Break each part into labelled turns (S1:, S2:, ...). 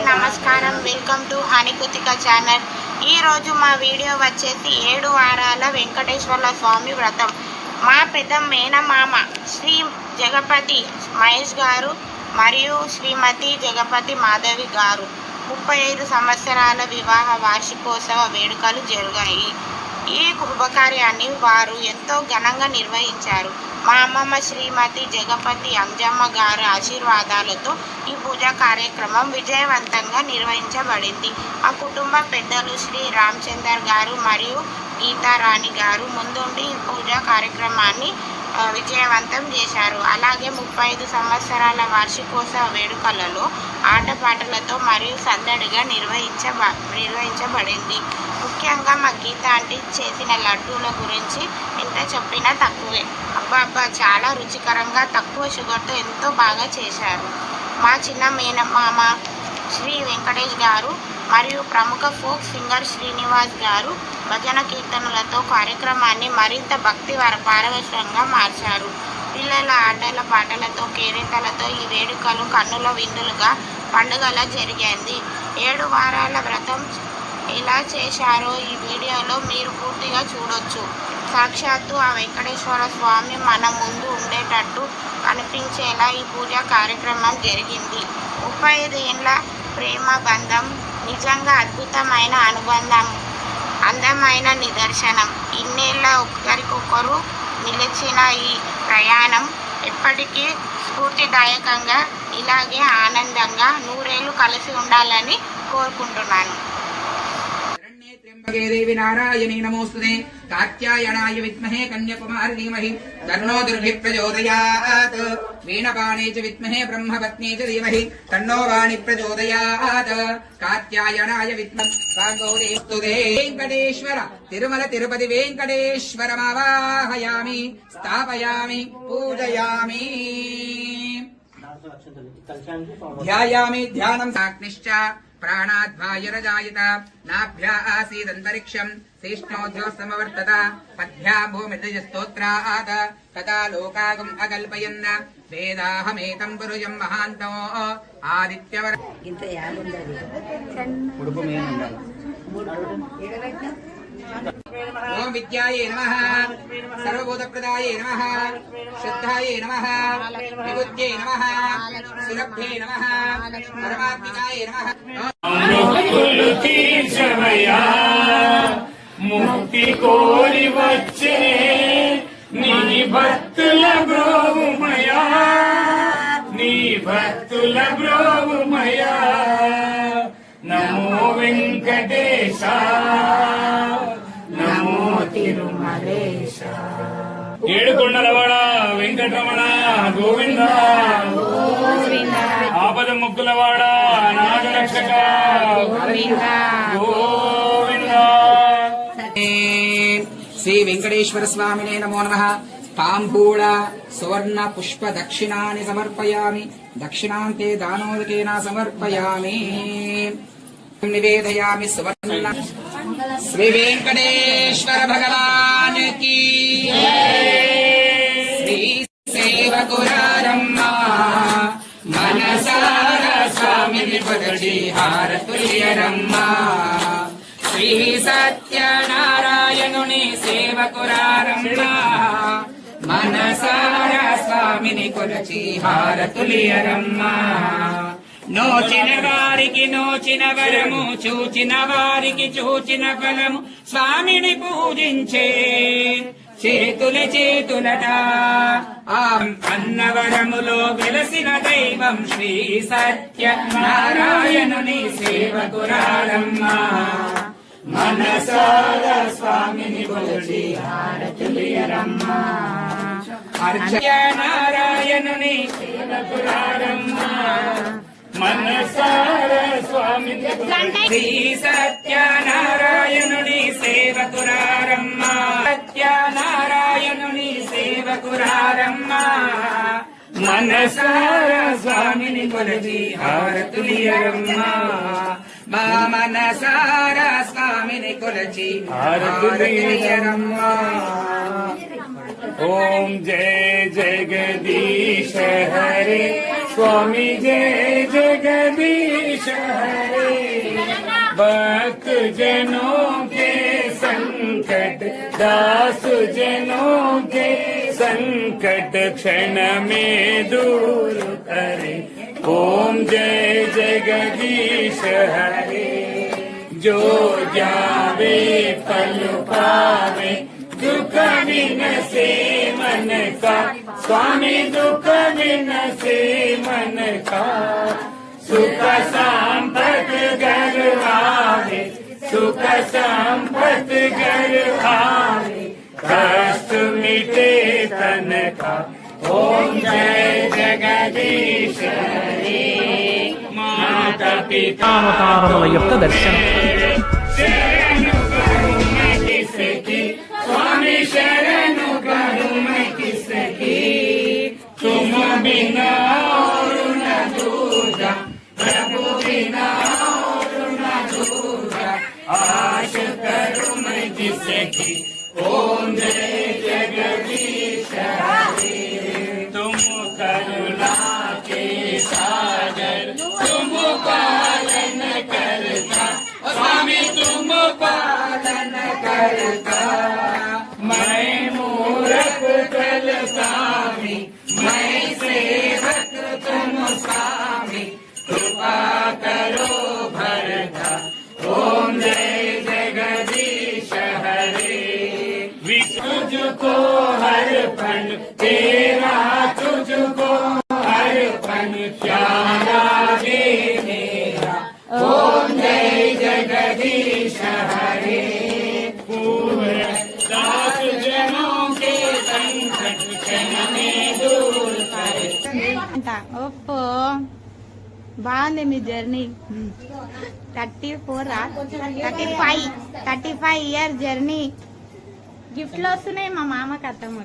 S1: నమస్కారం, welcome to హనీకృతిక channel. ఈరోజు మా వీడియో వచ్చేసి 7 వారాల వెంకటేశ్వర స్వామి వ్రతం. మా పెద్ద మేనమామ శ్రీ జగపతి మహేష్ గారు మరియు శ్రీమతి జగపతి మాధవి గారు 35 సంవత్సరాల వివాహ వార్షికోత్సవ వేడుకలు జరిగాయి. ఈ శుభకార్యాన్ని వారు ఎంతో ఘనంగా నిర్వహించారు. మా అమ్మమ్మ శ్రీమతి జగపతి అంజమ్మ గారి ఆశీర్వాదాలతో ఈ పూజా కార్యక్రమం విజయవంతంగా నిర్వహించబడింది. మా కుటుంబ పెద్దలు శ్రీ రామచందర్ గారు మరియు గీతారాణి గారు ముందుండి ఈ పూజా కార్యక్రమాన్ని విజయవంతం చేశారు. అలాగే 35 సంవత్సరాల వార్షికోత్సవ వేడుకలలో ఆటపాటలతో మరియు సందడిగా నిర్వహించబడింది. ముఖ్యంగా మా గీత ఆంటీ చేసిన లడ్డూల గురించి ఎంత చెప్పినా తక్కువే. అబ్బా చాలా రుచికరంగా తక్కువ షుగర్తో ఎంతో బాగా చేశారు. మా చిన్న మేనమామ శ్రీ వెంకటేష్ గారు మరియు ప్రముఖ ఫోక్ సింగర్ శ్రీనివాస్ గారు భజన కీర్తనలతో కార్యక్రమాన్ని మరింత భక్తి పారవశ్యంగా మార్చారు. పిల్లల ఆటల పాటలతో కేరింతలతో ఈ వేడుకలు కన్నుల విందులుగా పండుగలా జరిగింది. 7 వారాల వ్రతం ఎలా చేశారో ఈ వీడియోలో మీరు పూర్తిగా చూడొచ్చు. సాక్షాత్తు ఆ వెంకటేశ్వర స్వామి మన ముందు ఉండేటట్టు కనిపించేలా ఈ పూజా కార్యక్రమం జరిగింది. 35 ఏళ్ళ ప్రేమ బంధం నిజంగా అద్భుతమైన అనుబంధం, అందమైన నిదర్శనం. ఇన్నేళ్ళ ఒకరికొకరు నిలిచిన ఈ ప్రయాణం ఎప్పటికీ స్ఫూర్తిదాయకంగా ఇలాగే ఆనందంగా 100 ఏళ్ళు కలిసి ఉండాలని కోరుకుంటున్నాను.
S2: देवी नारायणी नमोस्तुते कात्यायनाय विद्महे कन्याकुमारी धीमहि तन्नो दुर्भिः प्रचोदयात् वीणपाणे च विद्महे ब्रह्मपत्नी च धीमहि तन्नो वाणी प्रचोदयात् कात्यायनाय विद्महे वेंकटेश्वर तिरुमल तिरुपति वेंकटेश्वरमावाहयामि स्थापयामि पूजयामि ध्यायामि ध्यानं साग्निश्च प्राणाद्वायुरजायत नाभ्या आसीदन्तरिक्षम् शेष्णोऽध्यो समवर्तत पद्भ्या भूमिर्जस्तोत्रात् तथा लोकागम् अकल्पयन् वेदाहमेतम् पुरुषम् महान्तो आदित्यवर ओम विद्याये नमः सर्वभूतप्रदाये नमः श्रद्धाये नमः विबुद्ध्यै नमः सुलभ्ये नमः परमात्मिकाये नमः
S3: మొక్కులు తీర్చవయ్యా ముక్తి కోరి వచ్చే నీ భక్తుల బ్రోవుమయా నీ భక్తుల బ్రోవుమయా నమో వెంకటేశ నమో తిరుమలేశ. ఏడుకొండలవాడ వెంకటరమణ గోవింద ఆపద ముక్కులవాడ నాగరక్షక గోవింద.
S2: శ్రీ వెంకటేశ్వర స్వామినే నమో నమః. తాంబూల సువర్ణ పుష్ప దక్షిణాన్ని సమర్పయామి. దక్షిణాంతే దానోదకేన సమర్పయామి. నివేదయామి సువర్ణ. శ్రీ వెంకటేశ్వర భగవాన్ కీ శ్రీ సేవకురారమ్మ మనసార స్వామిని పగడి హారతుల్యరమ్మ. శ్రీ సత్యనారాయణుని సేవకురారమ్మ మనసార స్వామిని కొలచి హారతుల్యరమ్మ. నోచిన వారికి నోచిన వరము, చూచిన వారికి చూచిన ఫలము, స్వామిని పూజించే చేతుల చేతులట. అన్నవరములో వెలసిన దైవం శ్రీ సత్య నారాయణుని సేవకురారమ్మ మనసార స్వామిని కొలచి హారతుల్యరమ్మ. నారాయణుని
S3: సేవకురారమ్మ మనసార స్వామి
S2: శ్రీ సత్యనారాయణుని సేవకురారమ్మ సత్యనారాయణుని సేవకురారమ్మ మనసార స్వామిని కొలచి హారతులియరమ్మ మా మనసార స్వామిని కొలచి హారతులియరమ్మ
S3: ఓం జయ జగదీశ హరే स्वामी जय जगदीश हरे भक्त जनों के संकट दास जनों के संकट क्षण में दूर करे ओम जय जगदीश हरे जो जावे फल पावे दुख बिन से मन का स्वामी दुख बिन से मन का सुख संपत घर आवे सुख संपत घर आवे कष्ट मिटे तन का ओम जय जगदीश हरे माता पिता
S4: అవతారముల యొక్క దర్శనం.
S3: शरणु करूं मैं किसकी स्वामी शरणु करूं मैं किसकी तुम बिना और न दूजा प्रभु बिना और न दूजा आश करूं मैं जिसकी ओम जय जगदीश हरे तुम करुणा के सागर तुम पालन करता स्वामी तुम पालन करता मैं मूर्ख कल स्वामी मैं सेवक तुम स्वामी कृपा करो भरता ओम जय जगदीश हरे तुझको हर पन तेरा तुझको हर पन प्यारा दे मेरा ओम जय जगदीश हरे पूर्ण दास जनों के संकट क्षण में दूर करे
S1: ఓప్పో బాగుంది మీ జర్నీ 35 ఇయర్ జర్నీ గిఫ్ట్లు వస్తున్నాయి మా మామకి అత్తమ్మ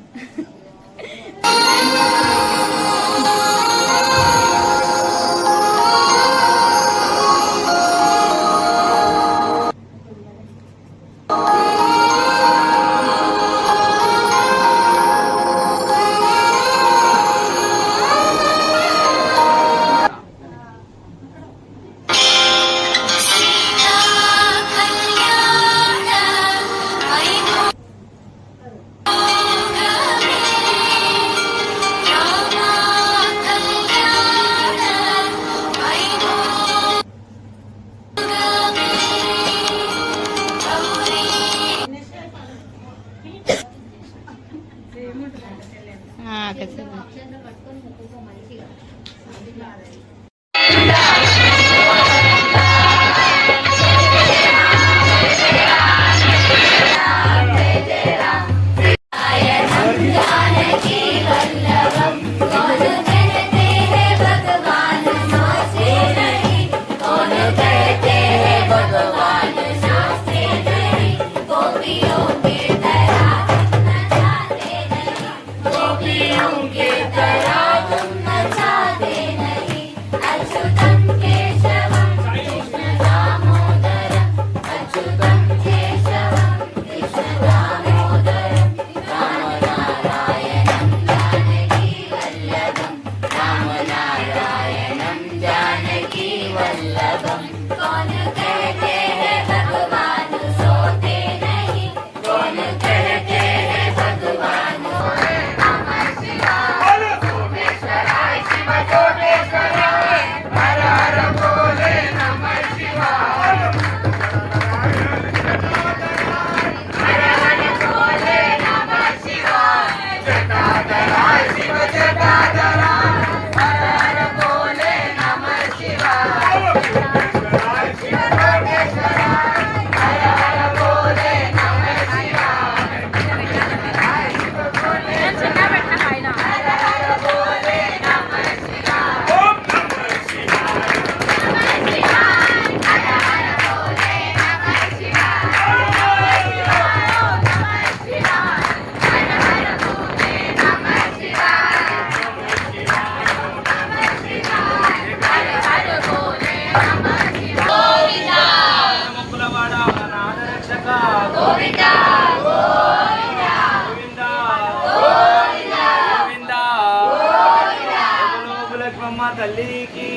S3: తల్లికి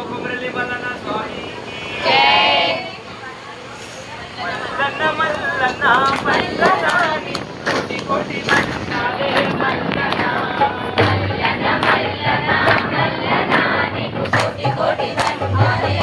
S3: కొమరలి మల్లన్న స్వామికి మల్లన్న మల్లన్న మల్లన్న కోటి కోటి దండాలే మల్లన్న మల్లన్న మల్లన్న మల్లన్న నీకు కోటి కోటి దండాలే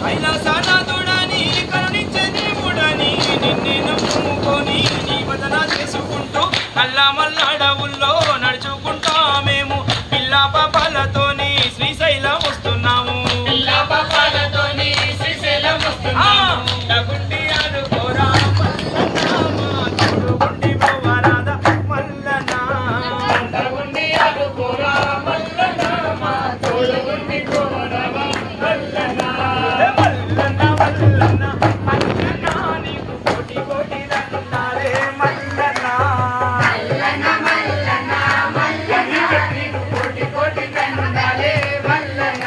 S3: కైలాసనాథుడని కరుణించే దేవుడని నిన్నే నమ్ముకొని నీ భజన చేసుకుంటూ నల్ల మల్లడవుల్లో నడుచుకుంటా మేము పిల్లా పాపాలతోని శ్రీశైలం వస్తున్నాము పిల్లా పాపాలతోని శ్రీశైలం వస్తున్నాము గుండి ఆడుకోరా గుండి పోవరాద మల్లన గుండి ఆడుకోరా మల్లన మా తోడు గుండి పోవరాద మల్లన మల్లన మల్లన మల్లన నీకు కోటి కోటి దండాలే మల్లన మల్లన మల్లన మల్లన నీకు కోటి కోటి దండాలే మల్లన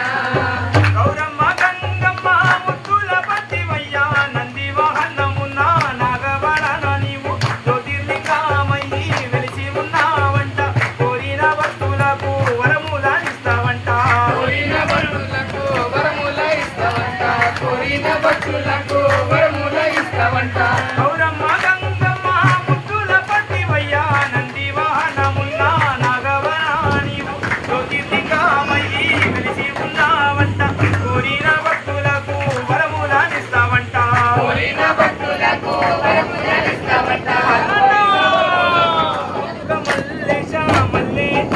S3: గౌరమ్మ గంగమ్మ ముద్దుల పతివయ్యా నంది వాహనమున నాగవరన నీవు జ్యోతిర్లింగమయ్యి వెలిసి ఉన్నావంట కోరిన భక్తులకు వరముల ఇస్తావంట కోరిన భక్తులకు వరముల ఇస్తావంట కోరిన భక్తులకు వరముల ఇస్తావంట గౌరమ్మ గంగమ్మ ముద్దుల పతివయ్యా నంది వాహనమున నాగవరన నీవు జ్యోతిర్లింగమయ్యి వెలిసి ఉన్నావంట కోరిన భక్తులకు వరముల ఇస్తావంట కోరిన భక్తులకు వరముల ఇస్తావంట మల్లేశ మల్లేశ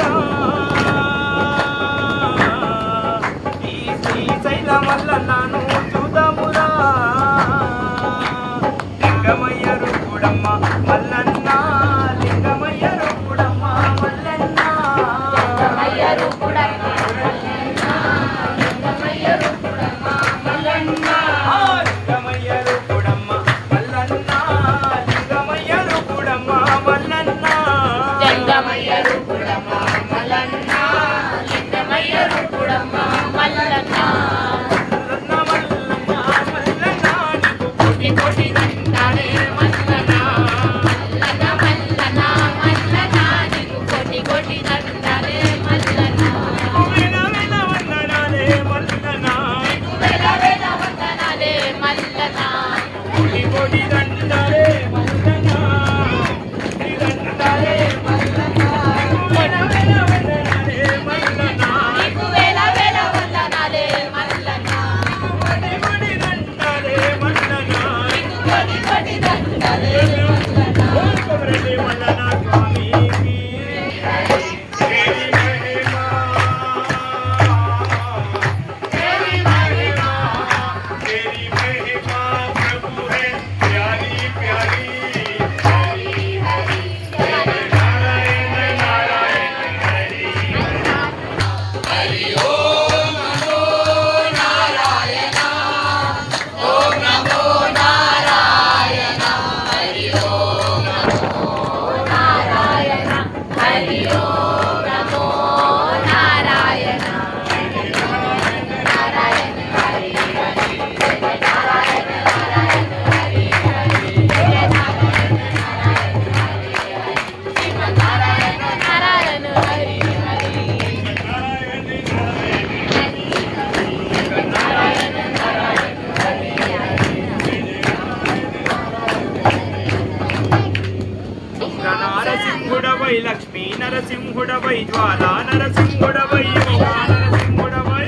S3: ఈ శ్రీశైల మల్లన్నను చూద్దామురా లింగమయ్య రూపుడమ్మ మల్లన్న లింగమయ్య రూపుడమ్మ మల్లన్న లింగమయ్య రూపుడమ్మ లింగమయ్య రూపుడమ్మ మల్లన్న లింగమయ్య రూపుడమ్మ మల్లన్న లింగమయ్య రూపుడమ్మ మల్లన్న లింగమయ్య రూపుడమ్మ మల్లన్న లింగమయ్య రూపుడమ్మ మల్లన్న మల్లన్న మల్లన్న నీకు కోటి కోటి దండాలే మల్లన్న మల్లన్న మల్లన్న మల్లన్న నీకు కోటి కోటి దండాలే మల్లన్న వేల వేల వందనాలే మల్లన్న వేల వేల వందనాలే మల్లన్న కోటి కోటి దండాలే మల్లన్న కోటి దండాలే మల్లన్న వేల వేల వందనాలే మల్లన్న వేల వేల వందనాలే మల్లన్న కోటి కోటి దండాలే మల్లన్న కోటి కోటి దండాలే మల్లన్న కొమరలి మల్లన్న స్వామికి तेरी महिमा तेरी महिमा तेरी महिमा प्रभु है प्यारी प्यारी हरि हरि नारायण नारायण हरि हरि ओम नमो नारायण ओम नमो नारायण हरि ओम नमो नारायण हरि ओम नमो नारायण नारायण हरि हरि नारायण नारायण हरि हरि नारायण नारायण नारायण हरि हरि నరసింహుడవై లక్ష్మీ నరసింహుడవై జ్వాలా నరసింహుడవై మహా నరసింహుడవై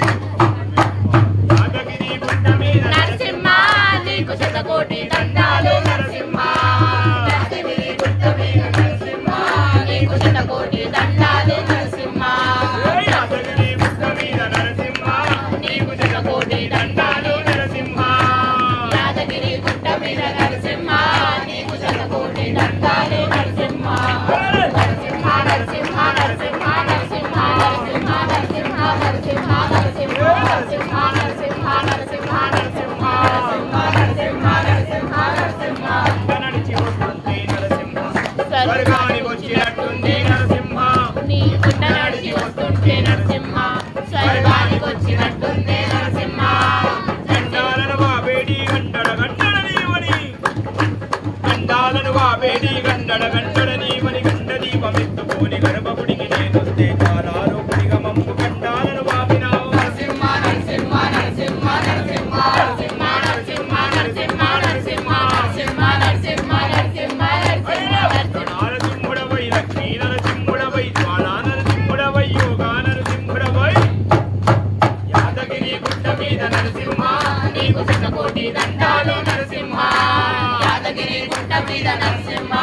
S3: యాదగిరి గుండ మీద
S5: నరసింహ నీకు శతకోటి దండాలు నరసింహ యాదగిరి గుట్ట మీద నరసింహ నీకు నరసింహ నీకు శతకోటి దండాలు నరసింహ నరసింహ నరసింహ నరసింహ నరసింహ నరసింహ నరసింహ నరసింహ నరసింహ నరసింహ నరసింహ నరసింహ నరసింహ నరసింహ నరసింహ నరసింహ
S3: నడిచి వస్తుంది నరసింహ స్వర్గానికి వచ్చినట్టుంది నరసింహ
S5: నీ గుండ నడిచి వస్తుంటే నరసింహ స్వర్గానికి వచ్చినట్టుందే నరసింహ
S3: గండాలను వాబేడి గండడ గండడ నీవని గండాలను వాబేడి గండడ గండడ నీవని గండ దీపమెత్తుకొని గర్భగుడికి నేనొస్తే కాలాలు పుడిగమమ్ము గండాలను వాపినావు
S5: నరసింహ నరసింహ నరసింహ నరసింహ నరసింహ నరసింహ నరసింహ నరసింహ నరసింహ నరసింహ నరసింహ నరసింహ
S3: నరసింహుడవై లక్ష్మీ నరసింహుడవై జ్వాలా నరసింహుడవై యోగా నరసింహుడవై యాదగిరి గుట్ట మీద నరసింహ
S5: నీకు శతకోటి దండాలు నరసింహ యాదగిరి గుట్ట మీద నరసింహ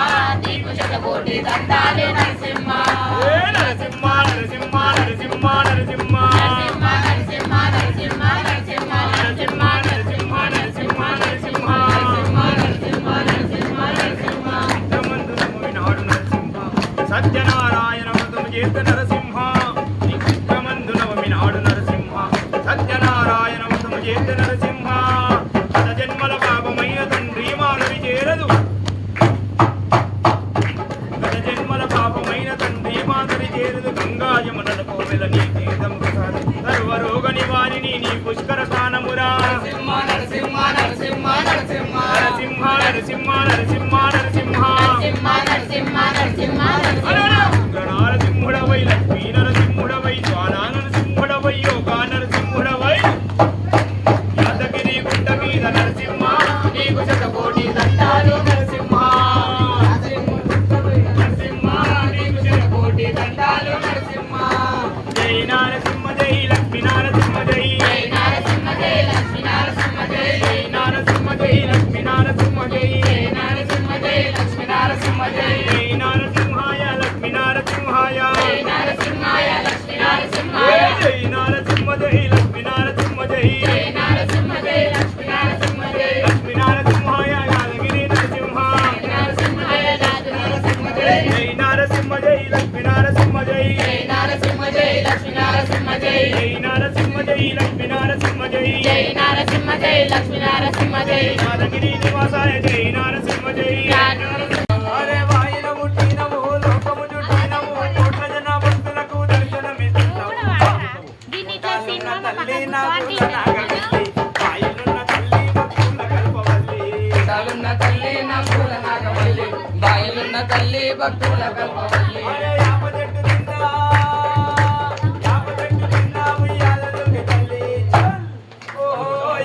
S5: నీకు శతకోటి దండాలు నరసింహ
S3: ఏ నరసింహ నరసింహ నరసింహ నరసింహ
S5: నరసింహ నరసింహ నరసింహ నరసింహ నరసింహ నరసింహ నరసింహ నరసింహ నరసింహ
S3: చిత్రమందునము వినాడు నరసింహ సత్యనారాయణ వ్రతము చేత నరసింహ నీ చిత్రమందునము వినాడు నరసింహ సత్యనారాయణ వ్రతము చేత నరసింహ గత జన్మల పాపమైన తండ్రి మానవి చేరదు గత జన్మల పాపమైన తండ్రి మానవి చేరదు గంగా యమునల కోవెల నీ తీర్థం సర్వరోగ నివారిణి నీ పుష్కర స్థానమురా
S2: నరసింహ నరసింహ నరసింహ నరసింహ
S3: నరసింహ నరసింహ నరసింహ నరసింహ
S5: నరసింహ నరసింహ నరసింహ
S3: నరసింహుడవై లక్ష్మీ నరసింహుడవై జ్వాలా నరసింహుడవై యోగా నరసింహుడవై యాదగిరి గుట్ట మీద నరసింహ నీకు శతకోటి దండాలు నరసింహ నరసింహ నీకు శతకోటి దండాలు నరసింహ జై నరసింహ జై లక్ష్మీ నరసింహ జై
S5: నరసింహ జై లక్ష్మీ నరసింహ జై
S3: నరసింహ జై లక్ష్మీ నరసింహ జై
S5: నరసింహ జై లక్ష్మీ నరసింహ జై
S3: జై నరసింహాయ లక్ష్మీ నరసింహాయ
S5: నరసింహాయ లక్ష్మీ నరసింహాయ
S3: జై నరసింహ జై లక్ష్మీ నరసింహ జై
S5: నరసింహ జై లక్ష్మీ నరసింహ జై
S3: లక్ష్మీ నరసింహాయ యాదగిరి నరసింహ
S5: నరసింహాయ నరసింహ జై
S3: జై నరసింహ జై లక్ష్మీ నరసింహ జై
S5: నరసింహ జై లక్ష్మీ నరసింహ జై
S3: జై నరసింహ జై లక్ష్మీ నరసింహ జై
S5: నరసింహ జై లక్ష్మీ నరసింహ జై
S3: యాదగిరి నివాసాయ జై నరసింహ జై అరే వాయిన ముట్టినవు లోకము చుట్టినవు కోట్ల జన భక్తులకు దర్శనమిస్తున్నావు తల్లి నాకు నాగవల్లి వాయిలున్న తల్లి భక్తుల కల్పవల్లి
S2: చాలున్న తల్లి నా పూల నాగవల్లి బాయిలున్న తల్లి భక్తుల కల్పవల్లి
S3: అరే యాప చెట్టు కింద ఉయ్యాలలుంది తల్లి ఓ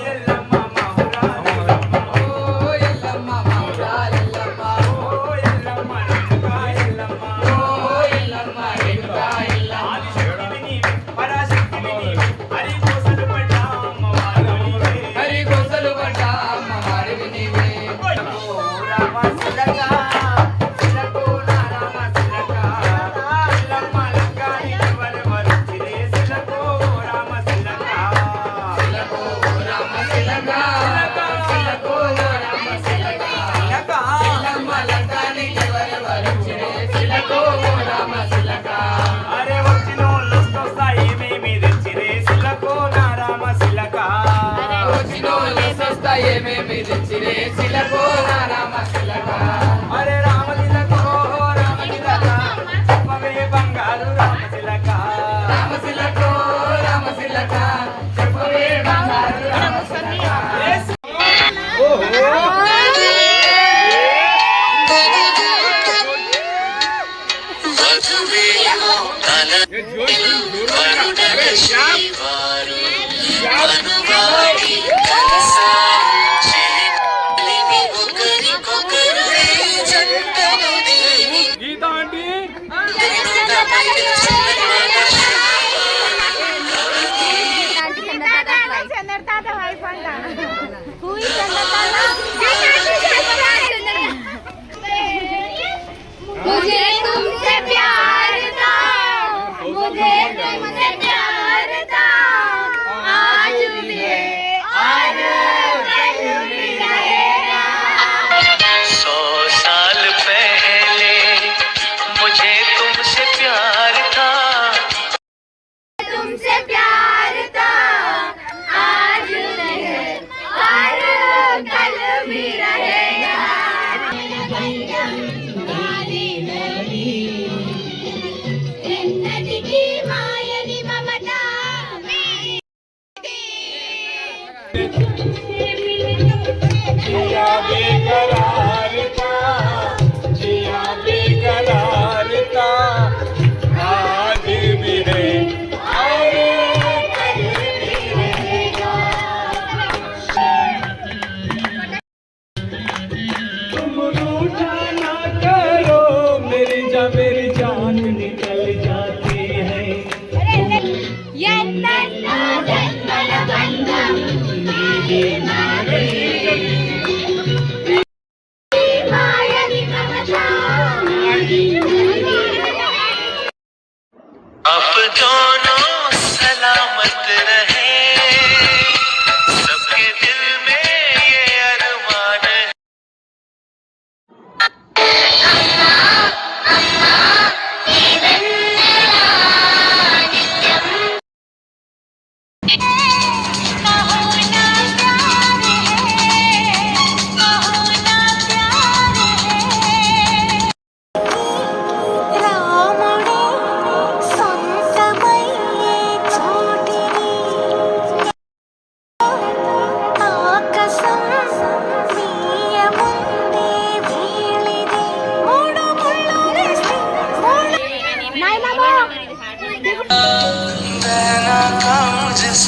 S3: ఎల్లమ్మ మహురాలమ్మ
S2: ఓ ఎల్లమ్మ మావురాలెల్లమ్మ
S3: ఓ ఎల్లమ్మ రేణుకా ఎల్లమ్మ
S2: ఓ ఎల్లమ్మ రేణుకా ఎల్లమ్మ
S3: ఆదిశక్తివి నీవే పరాశక్తివి నీవే హరి కోసలు పడ్డ అమ్మవారివే
S2: హరి గొంతలు పడ్డ అమ్మవారివి నీవే
S3: రామ శిలక శిలకు నా రామ శిలక ఎల్లమ్మ లంకానికి వరవచ్చిరే శిలకు రామ శిలక
S2: శిలకు రామ శిలక శిలకు రామ శిలక ఎల్లమ్మ లంకానికి వరవచ్చిరే శిలకు రామ శిలక
S3: అరే వచ్చినోళ్ళొస్తాయి మేమి తెచ్చిరే శిలకు నా రామ శిలక
S2: వచ్చినోళ్ళు వస్తాయేమేమి తెచ్చిరే శిలకు నా రామ శిలక
S3: అరే రామ శిలకు రామ శిలక చెప్పవే బంగారు రామ శిలక
S2: రామ శిలకు రామ శిలక చెప్పవే బంగారు రామ శిలక
S6: శ్రీవారు అనువాడి కలసాలు చెలిమి ఒకరికొకరు జంటను దేవి దుర్గమైన చిన్నమగ
S5: मुझे तुमसे प्यार था मुझे तुमसे प्यार था आज भी है आज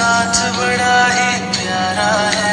S6: साथ बड़ा ही प्यारा है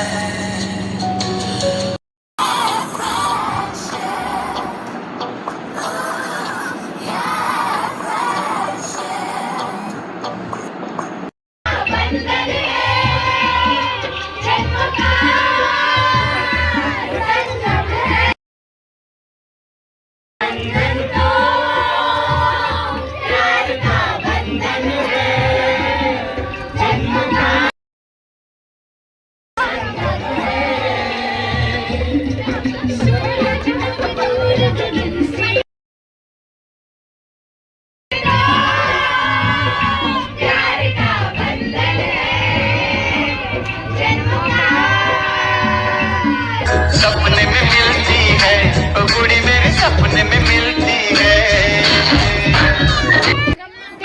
S6: सपने में मिलती है ओ कुड़ी मेरे सपने में मिलती है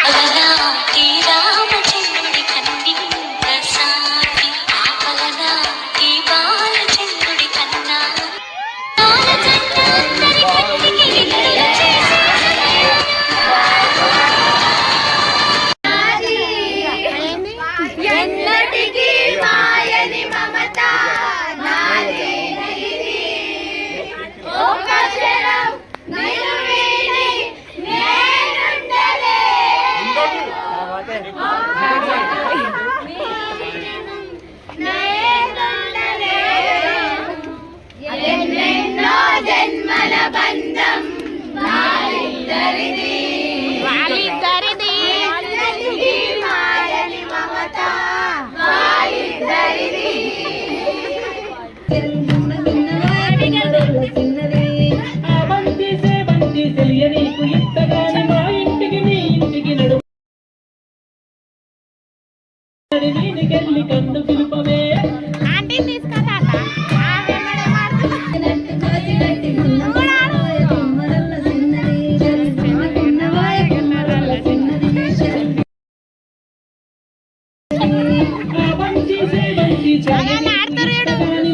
S6: अलनाटी रामचंद्रुడి కన్ని ప్రసాది ఆపలనాటి బాలచంద్రుడి కన్నా బాలచంద్రుడి కన్నికి విలయ
S5: ఎన్నటికీ మాయని మమత నాది ఒక క్షణం నిన్ను వీడి నేనుండలే నేనుండలే ఎన్నెన్నో జన్మల బంధం వాళ్ళిద్దరిది ఎన్నటికీ మాయని మమత వాళ్ళిద్దరిది
S4: బంతి తెలియనీకు ఇంతగాని మా ఇంటికి మీ ఇంటికి నడు నీకెళ్ళి కన్ను పిలుపవే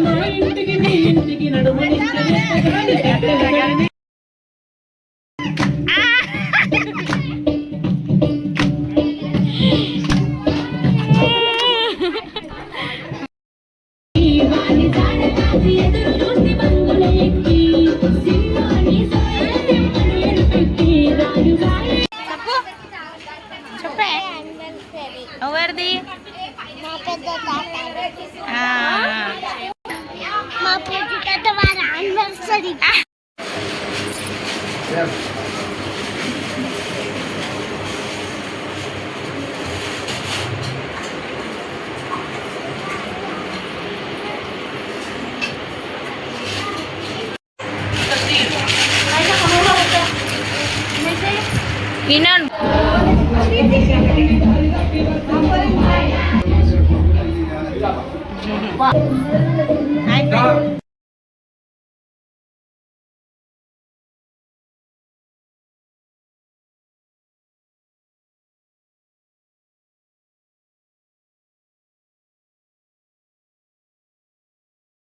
S4: మా ఇంటికి మీ ఇంటికి నడుమని
S1: చెప్పే ఎవరిది
S5: మా పెద్ద వారి యానివర్సరీ
S1: వినండి
S5: Bye.